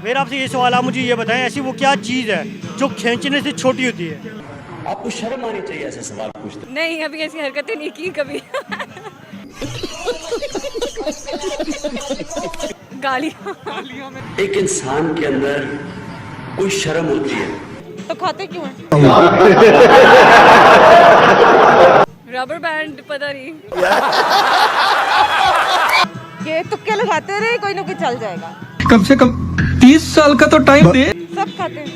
मेरा आपसे ये सवाल, आप मुझे ये बताएं, ऐसी वो क्या चीज़ है जो खींचने से छोटी होती है? आपको शर्म आनी चाहिए ऐसे सवाल पूछते। नहीं, अभी ऐसी हरकतें नहीं की कभी। गालियाँ। एक इंसान के अंदर कोई शर्म होती है। तो खाते क्यों हैं? रबर बैंड पता नहीं। ये तुक्के लगाते रहे, कोई ना कोई चल जाएगा। कम से कम 30 साल का तो टाइम दे। सब खाते हैं।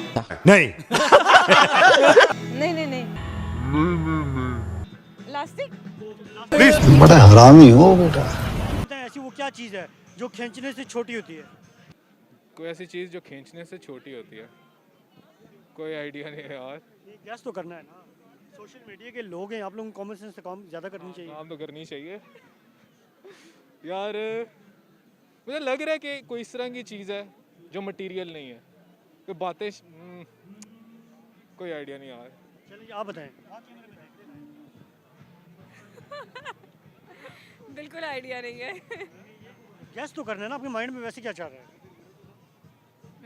नहीं। नहीं। लास्टिक। बड़ा हरामी हो बेटा। बताएं, ऐसी वो क्या चीज़ है जो खींचने से छोटी होती है? कोई ऐसी चीज़ जो खींचने से छोटी होती है, कोई आइडिया नहीं है यार। ये गैस तो करना है ना। सोशल मीडिया के लोग हैं, आप लोगों को कॉमन सेंस से काम ज़्यादा करनी चाहिए। काम तो करनी चाहिए यार। मुझे लग रहा है कि कोई इस तरह की चीज़ है जो मटेरियल नहीं है। कोई बातें कोई आइडिया नहीं यार। चलिए आप बताएं। बिल्कुल आइडिया नहीं है। गैस तो करना है ना, आपके माइंड में वैसे क्या चल रहा है?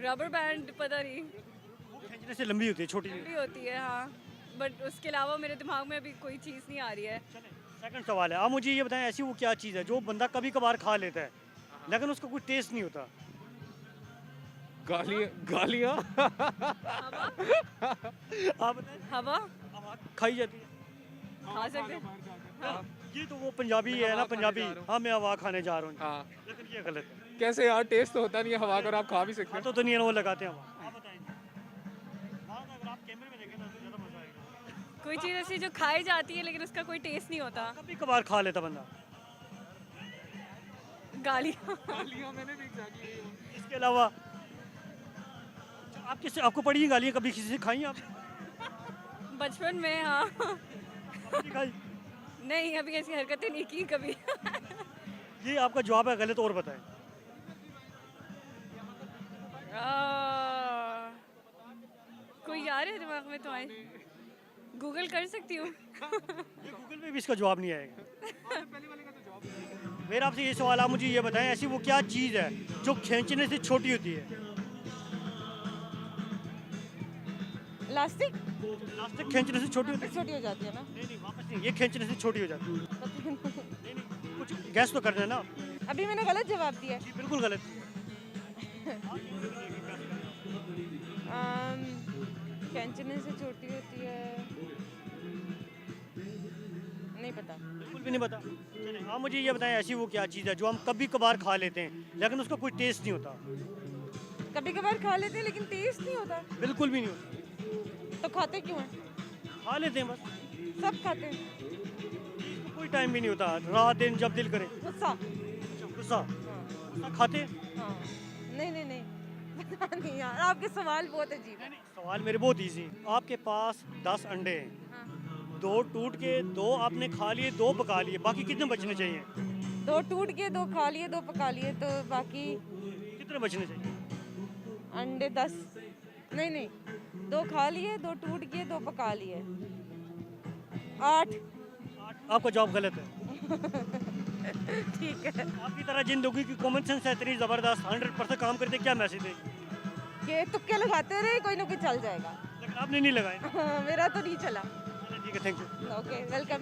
रबर बैंड पता नहीं। वो खींचने से लंबी होती है, छोटी नहीं। भी होती है हाँ, बट उसके अलावा मेरे दिमाग में अभी कोई चीज़ नहीं आ रही है। सेकंड सवाल है, आप मुझे ये बताएं, ऐसी वो क्या चीज़ है जो बंदा कभी कभार खा लेता है लेकिन उसका कोई टेस्ट नहीं होता? गालियाँ। आप बताएं। हवा हवा खाई जाती है। खा सकते हैं। हाँ। ये तो वो पंजाबी है ना, पंजाबी। जा रहा हूँ। हाँ, मैं हवा खाने जा रहा हूँ। हाँ, लेकिन ये गलत है। कैसे यार? टेस्ट तो होता नहीं है हवा का और आप खा भी सकते हैं। तो नहीं है ना, वो लगाते हैं हवा। आप बताएं। अगर आप कैमरे में देखें ना तो ज़्यादा मजा आएगा। कोई चीज़ ऐसी जो खाई जाती है लेकिन उसका कोई टेस्ट नहीं होता। कभी कभार खा लेता बंदा। गालियाँ। मैंने भी एग्जैक्टली इसके अलावा आप किससे, आपको पड़ी हैं गालियाँ? कभी किसी से खाई आप? बचपन में हाँ। नहीं खाई? नहीं, अभी ऐसी हरकतें नहीं की कभी। ये आपका जवाब है गलत, और बताएं। कोई यार है दिमाग में तुम्हारे? गूगल कर सकती हूँ। ये गूगल में भी इसका जवाब नहीं आएगा। मेरा आपसे ये सवाल, आप मुझे ये बताएं, ऐसी वो क्या चीज़ है जो खींचने से छोटी होती है? लास्टिक। प्लास्टिक खींचने से छोटी होती है? छोटी हो जाती है ना। नहीं, वापस नहीं, ये खींचने से छोटी हो जाती है। नहीं, कुछ गैस तो करना है ना। अभी मैंने गलत जवाब दिया। जी बिल्कुल गलत। खींचने से छोटी होती है, नहीं पता। बिल्कुल भी नहीं पता। चलिए आप मुझे ये बताएं, ऐसी वो क्या चीज़ है जो हम कभी कभार खा लेते हैं लेकिन उसका कोई टेस्ट नहीं होता? कभी कभार खा लेते हैं लेकिन टेस्ट नहीं होता। बिल्कुल भी नहीं होता। तो खाते क्यों हैं? खा लेते हैं बस। सब खाते हैं। इसको कोई टाइम भी नहीं होता, रात दिन जब दिल करे। गुस्सा। गुस्सा गुस्सा खाते हैं? हाँ। नहीं पता नहीं यार, आपके सवाल बहुत अजीब है। सवाल मेरे बहुत इजी हैं। आपके पास 10 अंडे हैं, हाँ। 2 टूट के 2 आपने खा लिए, 2 पका लिए, बाकी कितने बचने चाहिए? 2 टूट के 2 खा लिए 2 पका लिए, तो बाकी कितने बचने चाहिए? अंडे 10। नहीं 2 खा लिए 2 टूट गए 2 पका लिए, 8। आपका जवाब गलत है। ठीक है। आपकी तरह जिन लोगों की कॉमन सेंस है इतनी ज़बरदस्त 100% काम करते, क्या मैसेज देंगे? ये तुक्के लगाते रहे, कोई ना कोई चल जाएगा। लेकिन आपने नहीं लगाए। मेरा तो नहीं चला। ठीक है, थैंक यू। Okay, welcome.